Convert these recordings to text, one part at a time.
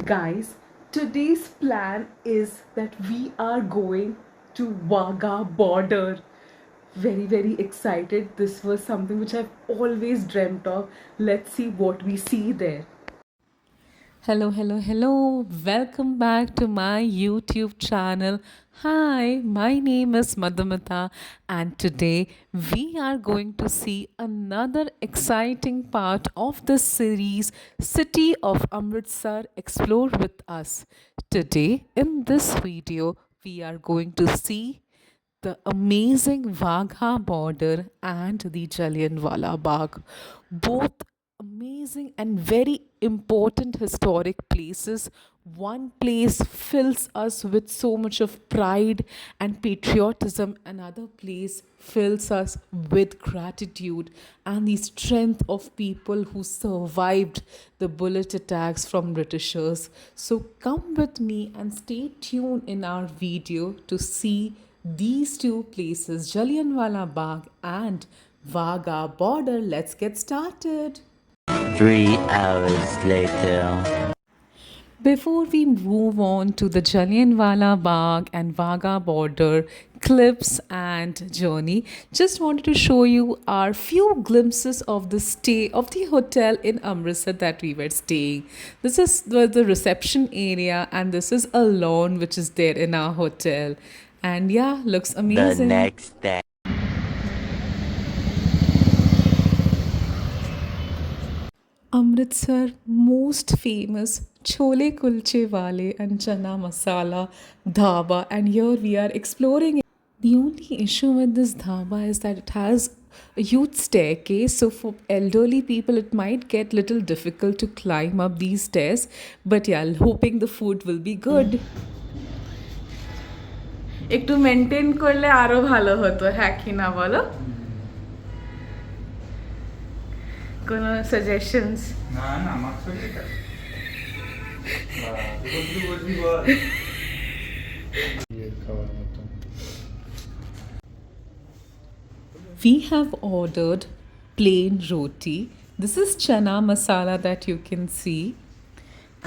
Guys, today's plan is that we are going to Wagah border. Very excited. This was something which I've always dreamt of. Let's see what we see there. Hello. Welcome back to my YouTube channel. Hi, my name is Madhumita, and today we are going to see another exciting part of the series City of Amritsar Explore with Us. Today, in this video, we are going to see the amazing Wagha border and the Jallianwala Bagh. Both amazing and very important historic places. One place fills us with so much of pride and patriotism, another place fills us with gratitude and the strength of people who survived the bullet attacks from Britishers. So come with me and stay tuned in our video to see these two places, Jallianwala Bagh and Wagah border. Let's get started. 3 hours later. Before we move on to the Jallianwala Bagh and Wagah border clips and journey, just wanted to show you our few glimpses of the stay of the hotel in Amritsar that we were staying. This is the reception area, and this is a lawn which is there in our hotel. And yeah, looks The amazing. next day. Amritsar most famous chole kulche wale and chana masala dhaba, and here we are exploring it. The only issue with this dhaba is that it has a huge staircase, so for elderly people it might get little difficult to climb up these stairs, but yeah, hoping the food will be good. একটু maintain করলে আরো ভালো হতো, হ্যাঁ কি না বলো? কোনো সাজেশনস? না না আমার সঙ্গে কাজ তুই বলবি বল খাওয়ার মতো We have ordered plain roti. This is chana masala that you can see,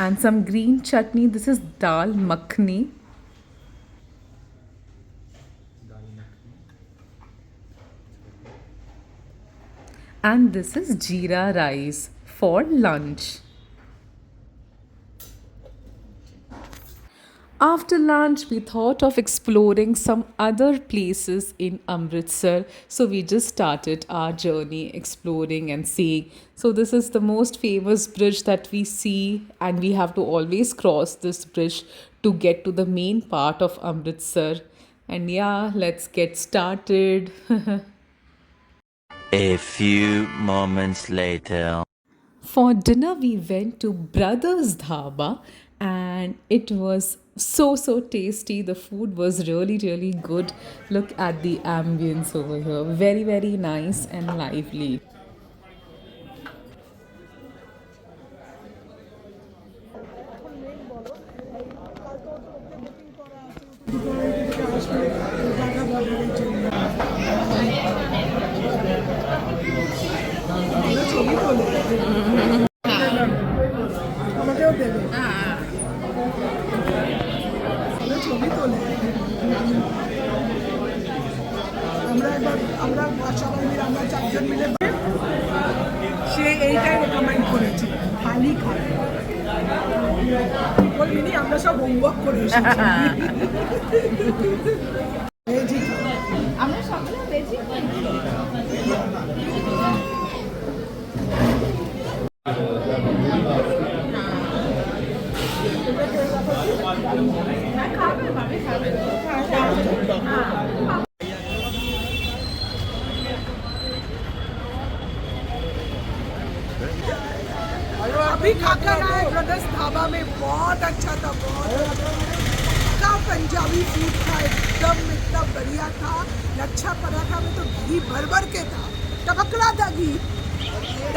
and some green chutney. This is dal makhni. And this is jeera rice for lunch. After lunch, we thought of exploring some other places in Amritsar. So we just started our journey exploring and seeing. So this is the most famous bridge that we see, and we have to always cross this bridge to get to the main part of Amritsar. And yeah, let's get started. A few moments later. For dinner, we went to Brothers Dhaba, and it was so tasty. The food was really good. Look at the ambience over here. Very nice and lively. আমাকেও দেবে ছবি তোলে আমরা সবাই মিলে আমরা চারজন মিলে সে এইটাই রেকমেন্ড করেছে খালি খায় বলবিনি আমরা সব হোমওয়ার্ক করে এসেছি আমরা সকলে ভেজি अभी खाकर आए ब्रदर्स ढाबा में, बहुत अच्छा था, बहुत पक्का पंजाबी फूड था, एकदम इतना बढ़िया था। लच्छा पराठा में तो घी भर के था, टपक रहा था घी।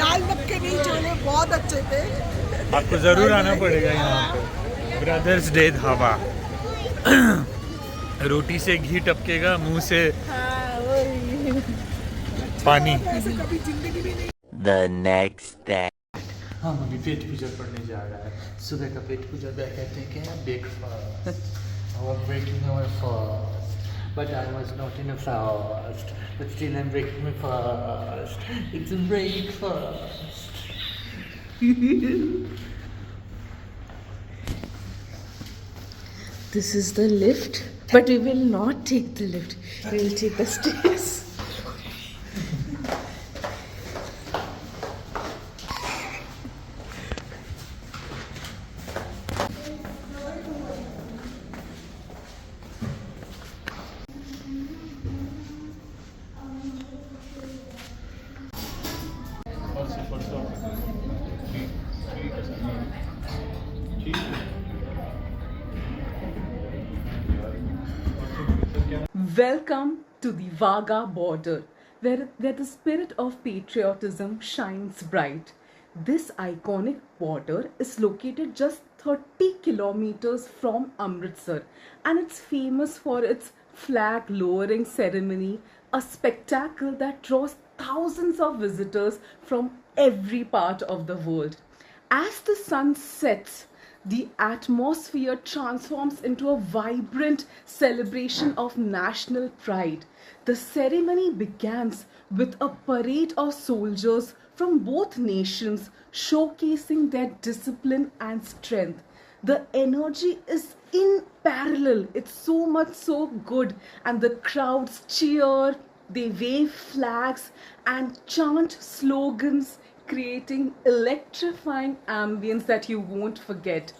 दाल मखनी छोले बहुत अच्छे थे। आपको जरूर आना पड़ेगा यहाँ पे ब्रदर्स डे ढाबा। रोटी से घी टपकेगा, मुंह से पानी। ऐसे कभी जिंदगी भी नहीं। The next day. हम अभी पेट पूजा पढ़ने जा रहा है। सुबह का पेट पूजा कहते हैं क्या? Breakfast. Our breaking our fast. But I was not in a fast. But still I'm breaking my fast. It's a breakfast. This is the lift, but we will not take the lift. We will take the stairs. Welcome to the Vaga border, where the spirit of patriotism shines bright. This iconic border is located just 30 kilometers from Amritsar, and it's famous for its flag lowering ceremony, a spectacle that draws thousands of visitors from every part of the world. As the sun sets, the atmosphere transforms into a vibrant celebration of national pride. The ceremony begins with a parade of soldiers from both nations showcasing their discipline and strength. The energy is in parallel, it's so much so good, and the crowds cheer, they wave flags and chant slogans, creating electrifying ambience that you won't forget.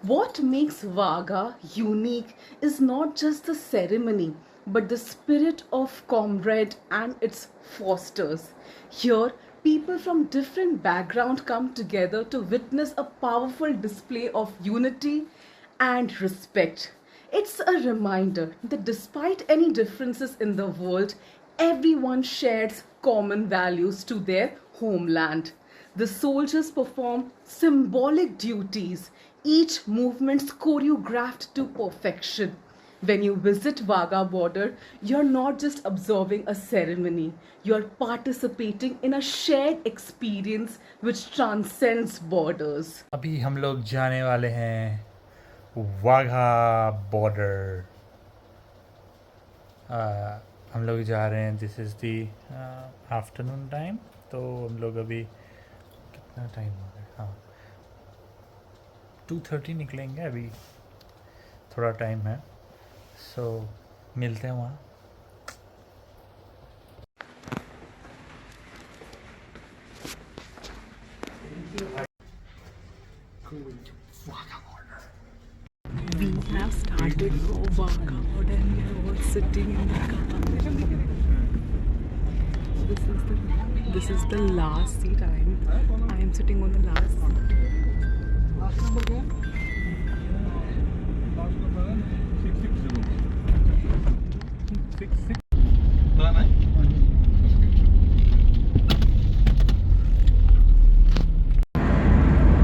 What makes Vaga unique is not just the ceremony, but the spirit of comrade and its fosters. Here, people from different backgrounds come together to witness a powerful display of unity and respect. It's a reminder that despite any differences in the world, everyone shares common values to their homeland. The soldiers perform symbolic duties, each movement choreographed to perfection. When you visit Vaga border, you're not just observing a ceremony, you're participating in a shared experience which transcends borders. अभी हम लोग जाने वाले हैं Wagah border. हम लोग जा रहे हैं, this is the afternoon time. तो हम लोग अभी कितना टाइम हो गया? हाँ, 2:30 निकलेंगे, अभी थोड़ा टाइम है। सो मिलते हैं वहाँ। We have started for Vaga border and we are all sitting in the car. This is the last seat. I am sitting on the last seat.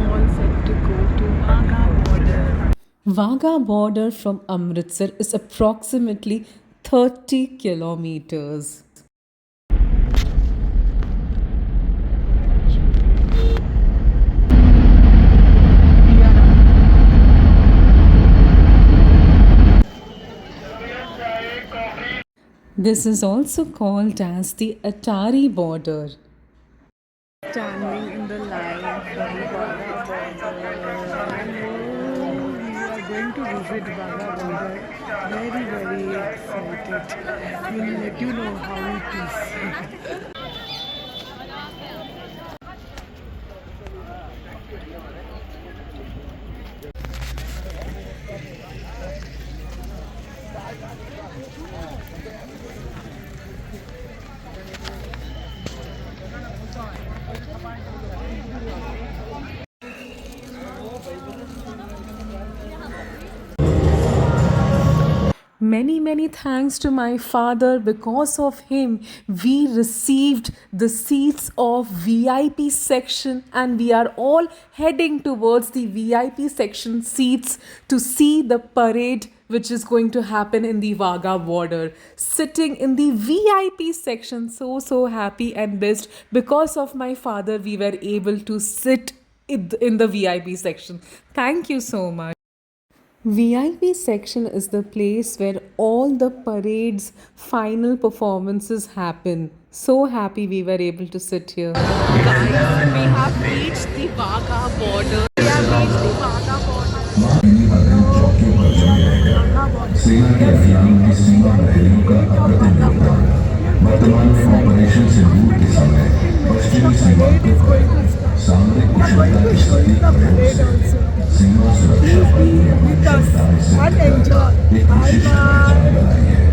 All set to go to Vaga border. Vaga border from Amritsar is approximately 30 kilometers. This is also called as the Atari border. Standing in the line for the Vaga border. We are going to visit Vaga border. Very, very excited. We'll let you know how it is. Many thanks to my father. Because of him, we received the seats of VIP section, and we are all heading towards the VIP section seats to see the parade which is going to happen in the Vaga border. Sitting in the VIP section, so happy and blessed. Because of my father, we were able to sit in the VIP section. Thank you so much. VIP section is the place where all the parade's final performances happen. So happy we were able to sit here. Guys, we have reached the Wagah border. We have reached the Wagah border. सेना के अभियान की सीमा प्रहरियों का अप्रतिम योगदान वर्तमान में operation सिंदूर के समय पश्चिमी सीमांतों पर सामरिक कुशलता की शक्ति प्रयोग से सीमा सुरक्षा बल की क्षमताएं सिद्ध कर एक विशिष्ट पहचान बनाई है।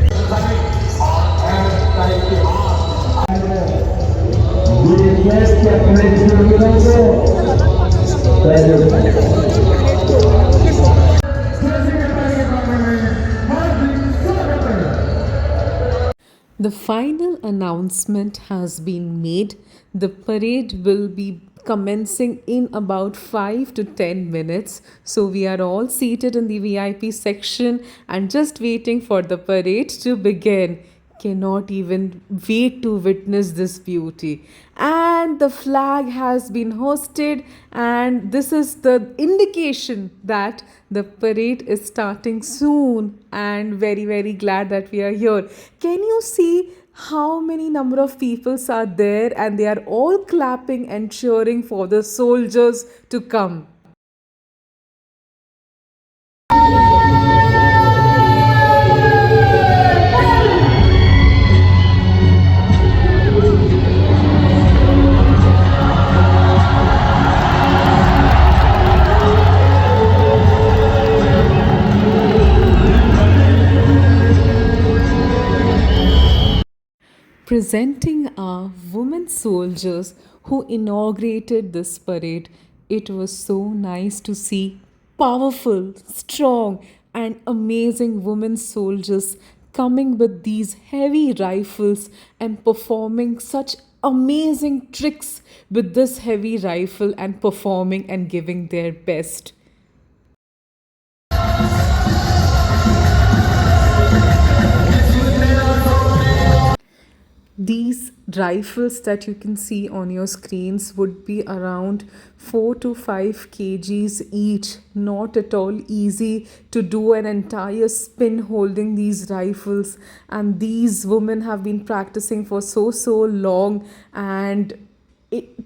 The final announcement has been made. The parade will be commencing in about 5 to 10 minutes. So we are all seated in the VIP section and just waiting for the parade to begin. Cannot even wait to witness this beauty. And the flag has been hosted, and this is the indication that the parade is starting soon. And very glad that we are here. Can you see how many number of people are there, and they are all clapping and cheering for the soldiers to come? Presenting our women soldiers who inaugurated this parade, it was so nice to see powerful, strong, and amazing women soldiers coming with these heavy rifles and performing such amazing tricks with this heavy rifle and performing and giving their best. These rifles that you can see on your screens would be around 4 to 5 kgs each. Not at all easy to do an entire spin holding these rifles, and these women have been practicing for so long, and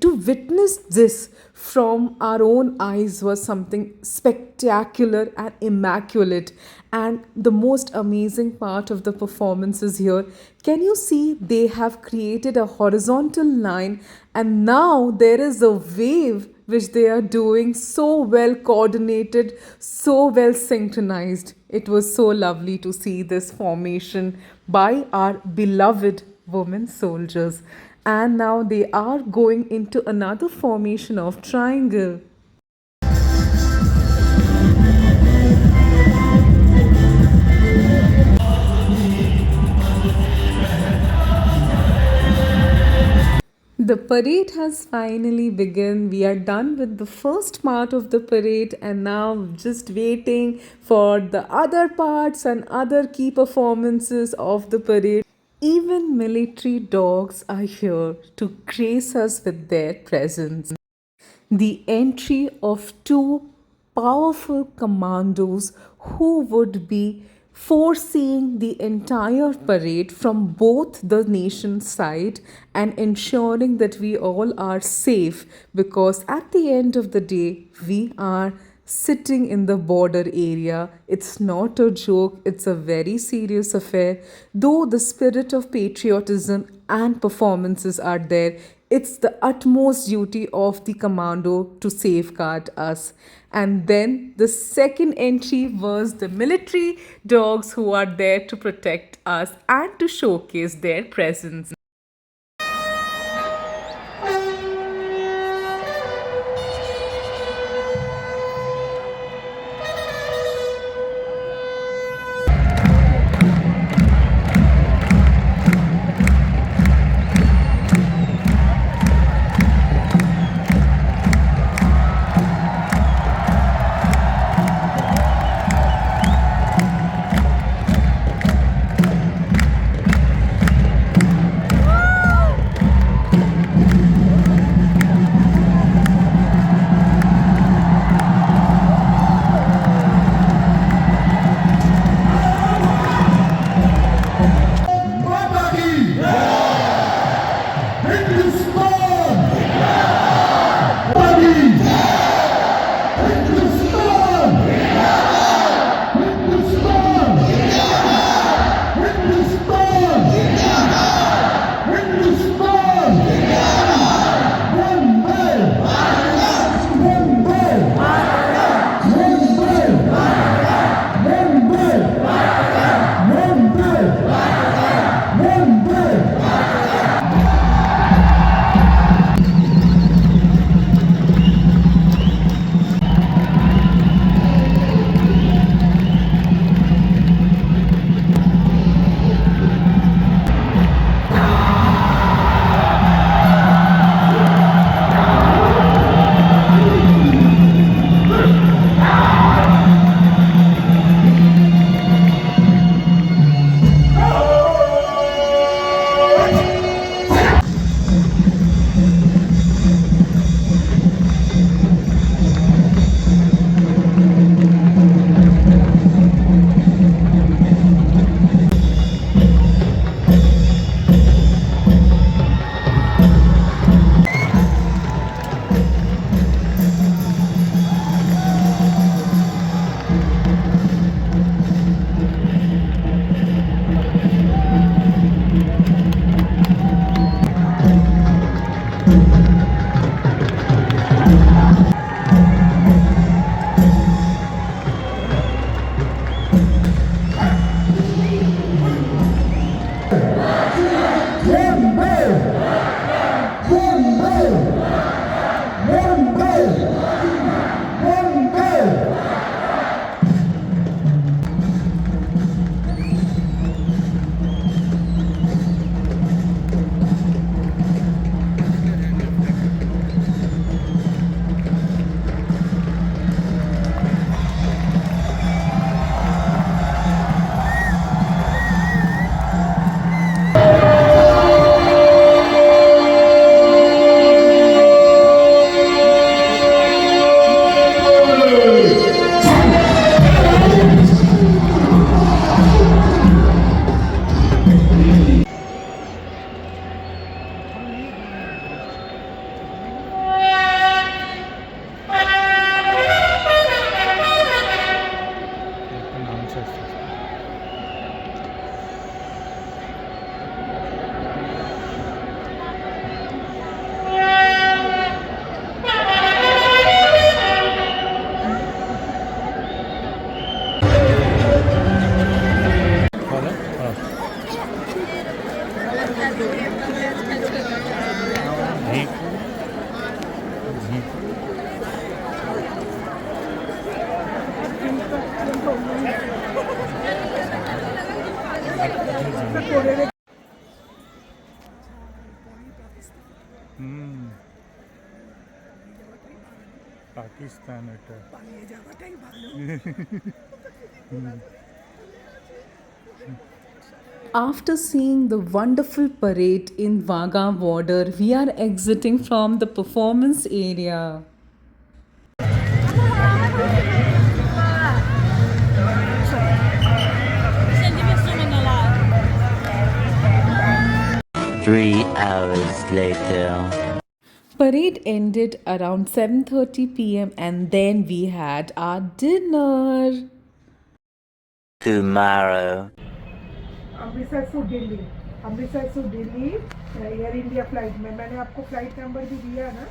to witness this from our own eyes was something spectacular and immaculate. And the most amazing part of the performances here, can you see they have created a horizontal line, and now there is a wave which they are doing so well coordinated, so well synchronized. It was so lovely to see this formation by our beloved women soldiers. And now they are going into another formation of triangle. The parade has finally begun. We are done with the first part of the parade, and now just waiting for the other parts and other key performances of the parade. Even military dogs are here to grace us with their presence. The entry of two powerful commandos who would be foreseeing the entire parade from both the nation's side and ensuring that we all are safe, because at the end of the day we are sitting in the border area. It's not a joke, it's a very serious affair. Though the spirit of patriotism and performances are there, it's the utmost duty of the commando to safeguard us. And then the second entry was the military dogs who are there to protect us and to showcase their presence. ऐसा कोरेरे पाकिस्तान अटक पालिये जावाटाই ভালো After seeing the wonderful parade in Wagah border, we are exiting from the performance area. 3 hours later. Parade ended around 7:30 p.m. and then we had our dinner. Tomorrow. Amritsar से Delhi air India flight में मैंने आपको flight number भी दिया ना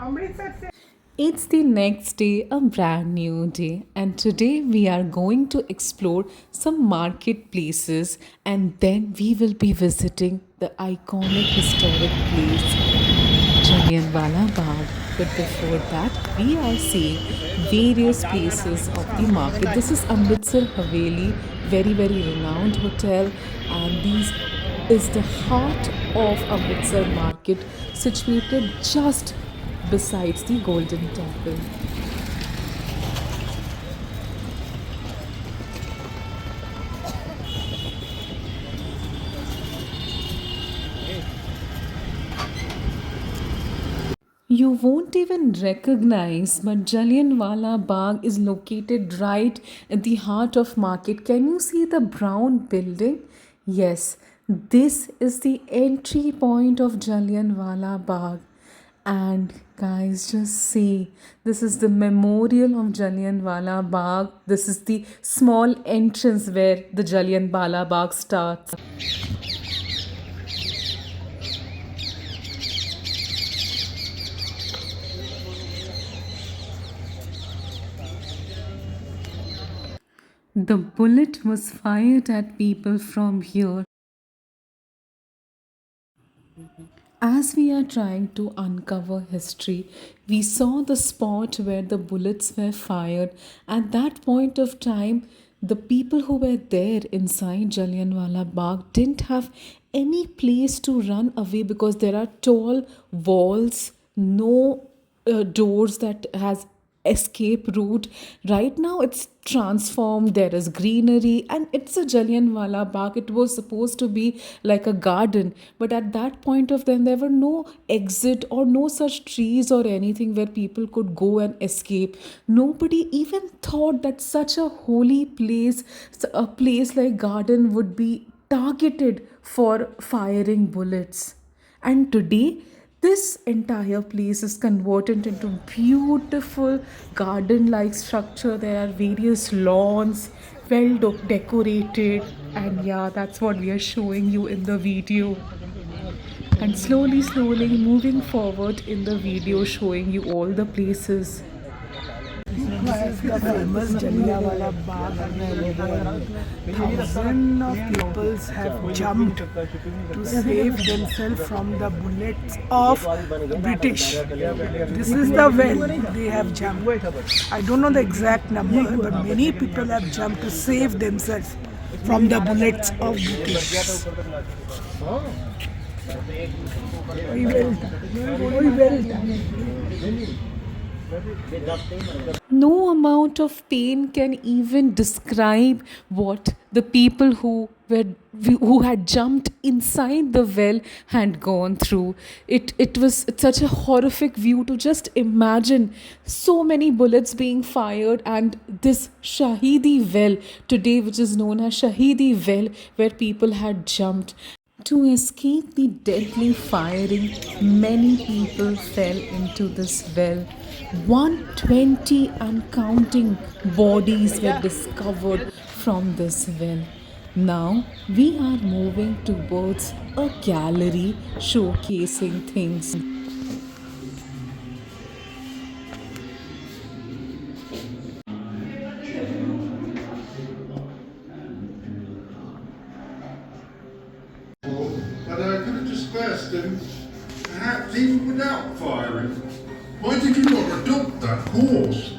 अमृतसर से It's the next day, a brand new day, and today we are going to explore some marketplaces and then we will be visiting the iconic historic place, Jallianwala Bagh. But before that, we are seeing various places of the market. This is Amritsar Haveli, very, very renowned hotel, and this is the heart of Amritsar market, situated just besides the Golden Temple. You won't even recognize, but Jallianwala Bagh is located right at the heart of market. Can you see the brown building? Yes, this is the entry point of Jallianwala Bagh. And guys, just see, this is the memorial of Jallianwala Bagh. This is the small entrance where the Jallianwala Bagh starts. The bullet was fired at people from here. As we are trying to uncover history, we saw the spot where the bullets were fired. At that point of time, the people who were there inside Jallianwala Bagh didn't have any place to run away because there are tall walls, no doors that has escape route. Right now it's transformed, there is greenery, and it's a Jallianwala Bagh. It was supposed to be like a garden, but at that point of time there were no exit or no such trees or anything where people could go and escape. Nobody even thought that such a holy place, a place like garden, would be targeted for firing bullets. And today this entire place is converted into beautiful garden-like structure. There are various lawns, well decorated, and yeah, that's what we are showing you in the video. And slowly, slowly moving forward in the video, showing you all the places. This is the famous Jallianwala Bagh where thousands of people have jumped to save themselves from the bullets of British. This is the well they have jumped. I don't know the exact number, but many people have jumped to save themselves from the bullets of British. No amount of pain can even describe what the people who had jumped inside the well had gone through. It's such a horrific view to just imagine so many bullets being fired, and this Shahidi well today, which is known as Shahidi well, where people had jumped. To escape the deadly firing, many people fell into this well. 120 and counting bodies were discovered from this well. Now we are moving towards a gallery showcasing things. But I could have dispersed them, perhaps even without firing. Why did you not adopt that course?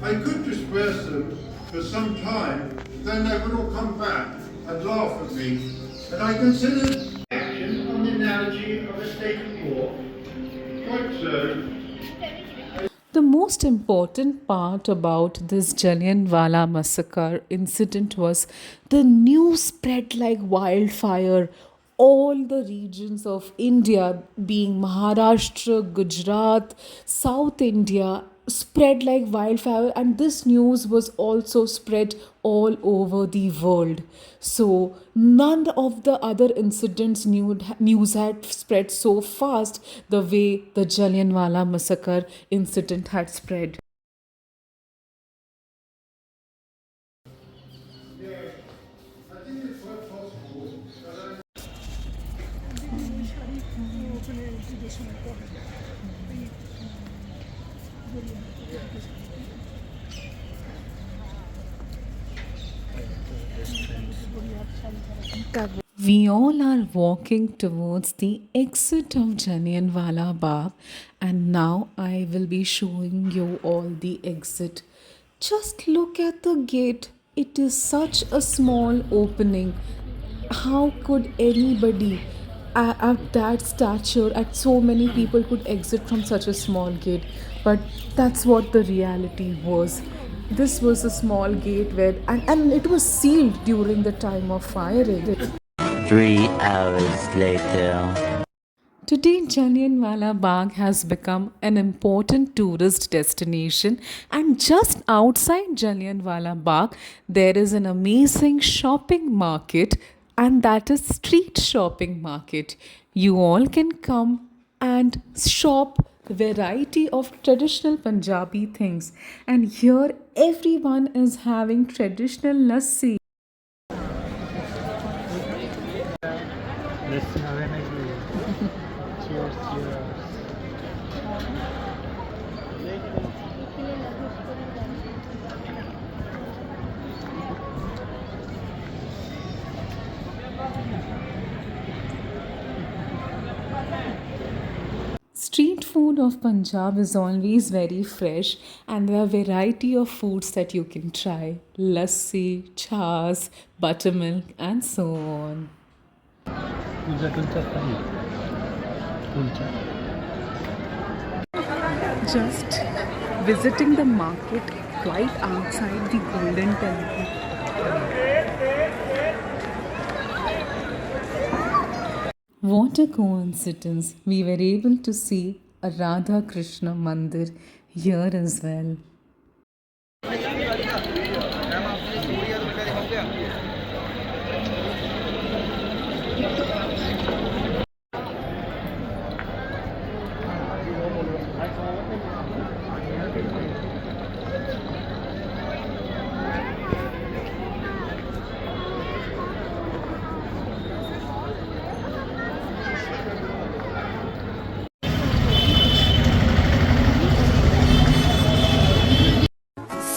I could disperse them for some time, then they would all come back and laugh at me. And I considered action on the analogy of a state of war. Quite so. The most important part about this Jallianwala massacre incident was the news spread like wildfire. All the regions of India, being Maharashtra, Gujarat, South India, spread like wildfire, and this news was also spread all over the world. So, none of the other incidents news had spread so fast the way the Jallianwala massacre incident had spread. We all are walking towards the exit of Jallianwala Bagh, and now I will be showing you all the exit. Just look at the gate. It is such a small opening. How could anybody at that stature, at so many people, could exit from such a small gate? But that's what the reality was. This was a small gate where, and it was sealed during the time of firing. 3 hours later. Today, Jallianwala Bagh has become an important tourist destination, and just outside Jallianwala Bagh, there is an amazing shopping market, and that is street shopping market. You all can come and shop variety of traditional Punjabi things, and here everyone is having traditional lassi. Let's have a nice day. Cheers, cheers. Street food of Punjab is always very fresh, and there are variety of foods that you can try. Lassi, chas, buttermilk, and so on. Just visiting the market quite outside the Golden Temple. What a coincidence! We were able to see a Radha Krishna Mandir here as well.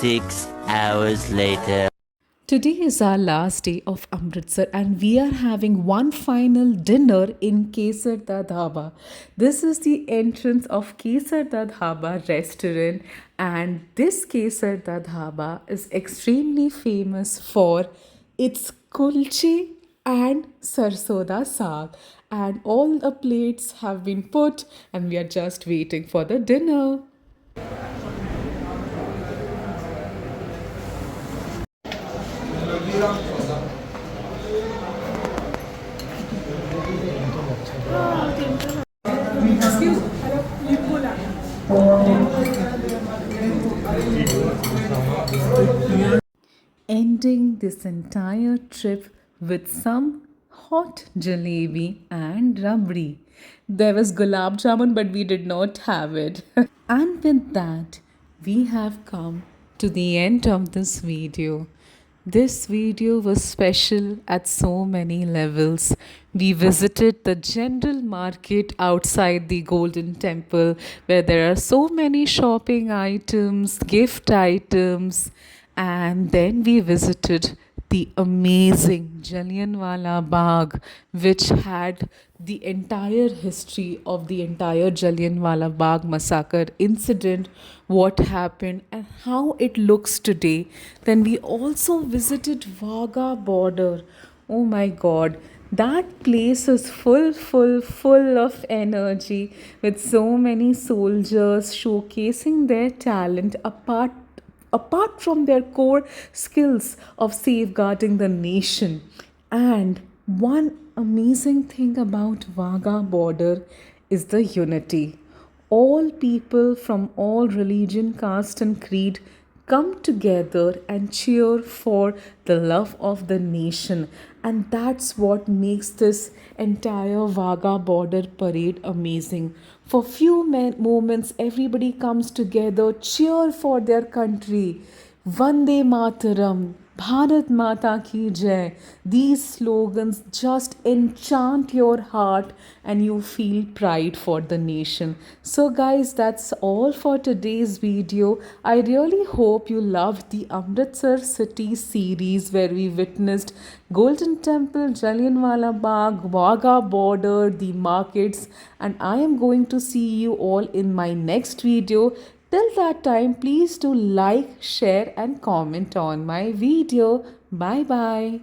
Six hours later. Today is our last day of Amritsar, and we are having one final dinner in Kesar Da Dhaba. This is the entrance of Kesar Da Dhaba restaurant, and this Kesar Da Dhaba is extremely famous for its kulche and sarson da saag. And all the plates have been put, and we are just waiting for the dinner. Ending this entire trip with some hot jalebi and rabdi. There was gulab jamun, but we did not have it. And with that, we have come to the end of this video. This video was special at so many levels. We visited the general market outside the Golden Temple, where there are so many shopping items, gift items, and then we visited the amazing Jallianwala Bagh, which had the entire history of the entire Jallianwala Bagh massacre incident, what happened, and how it looks today. Then we also visited Wagah border. Oh my god, that place is full of energy with so many soldiers showcasing their talent apart from their core skills of safeguarding the nation. And one amazing thing about Wagah border is the unity. All people from all religion, caste, and creed come together and cheer for the love of the nation. And that's what makes this entire Wagah border parade amazing. For few moments, everybody comes together, cheer for their country. Vande Mataram, Bharat Mata Ki Jai. These slogans just enchant your heart and you feel pride for the nation. So guys, that's all for today's video. I really hope you loved the Amritsar City series where we witnessed Golden Temple, Jallianwala Bagh, Wagah border, the markets, and I am going to see you all in my next video. Till that time, please do like, share and comment on my video. Bye bye.